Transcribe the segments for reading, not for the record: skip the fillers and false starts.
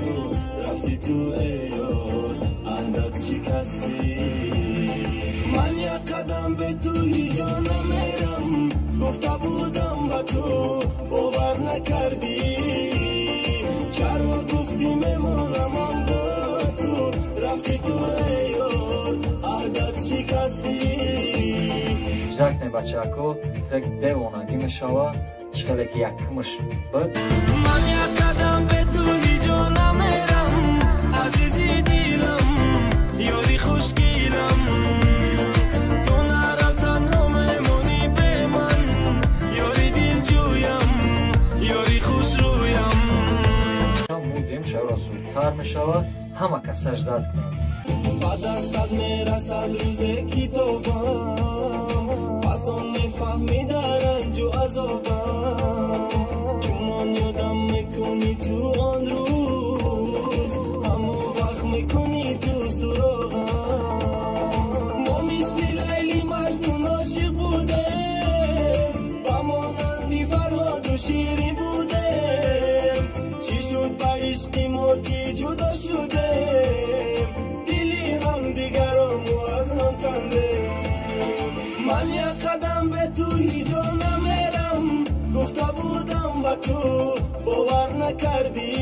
تو رفتی تو ای یار عهدت شکستی من یک قدم به توی جا نمیرم گفته بودم با تو باور نکردی چرا گفتی میمونم هم با تو رفتی تو ای یار عهدت شکستی زرکنه بچه اکو ترک دیوانگی میشوه چخیلی که یک کمش بد من یک قدم به توی جا نمیرم عزیزی دیلم یاری خوشگیلم تو نرا تنها میمونی به من یاری دل جویم یاری خوش رویم مودیم شورا زودتر میشوه همه که سجدت کنند با دستت میرسد روز کتابم پسان میفهمی در رنج و عذابم چونان یادم میکنی تو آن روز اما وقت میکنی تو سراغم ما مثل لیلی مجنون عاشق بودیم با مانندی فرهاد و شیرین بودیم چی شد با عشق ما که جدا شدیم دلی هم دیگرامو از هم کنده من یک قدم به توی جا نمیرم گفته بودم با تو باور نکردی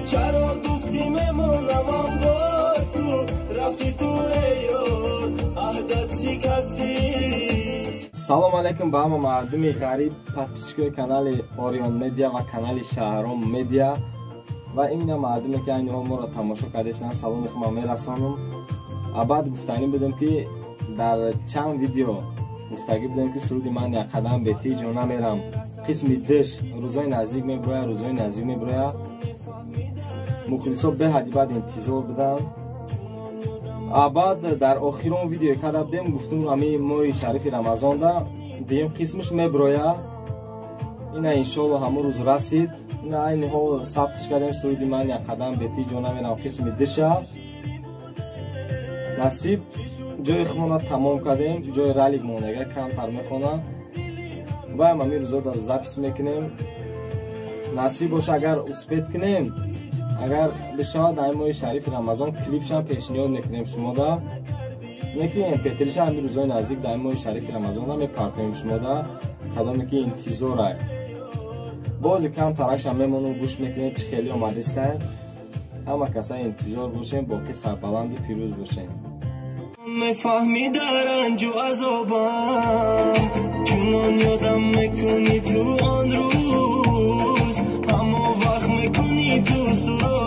چرا گفتی میمونم هم با تو رفتی تو ای یار عهدت شکستی салом алайкум ба ҳама мардуми ғариб подписчикои канали Orion Media ва канали Шаҳром Media ва имина мардуме ки айни ҳол моро тамошо кардесанд саломи худ мерасонам. Абад гуфтанӣ будем ки дар чанд видео гуфтагӣ будем ки суруди ман як қадам бе ти ҷо намерам қисми деш рӯзои наздик мебирояд мухлисо беҳади баъд интизор буданд. Абад дар охири он видео када будем гуфтум ҳамин моҳи шарифи Рамазонда дигим қисмаш мебирояд. Ина иншоалло ҳамон рӯз расид. Ина айни ҳол сабтиш кардем суруди ман як қадам бе ти ҷо намерам қисми деша насиб ҷои худмона тамом кардем ҷои ралик монага камтар мехонам ва ҳамин рӯза дар запис мекунем насиб боша агар успеҳ кунем агар бишавад дар моҳи шарифи Рамазон клипшам пешниҳод мекунем шумода мекунем петриша ҳамин рӯзои наздик дар моҳи шарифи Рамазона мепартоем шумода кадоме ки интизора бози камтаракшам мемонем гӯш мекунем чӣ хеле омадистар ҳама каса интизор бошем боқӣ сарбаланду пирӯз бошем میفهمی در رنج و عذابم چونان یادم میکنی تو آن روز اما وقت میکنی تو سراغ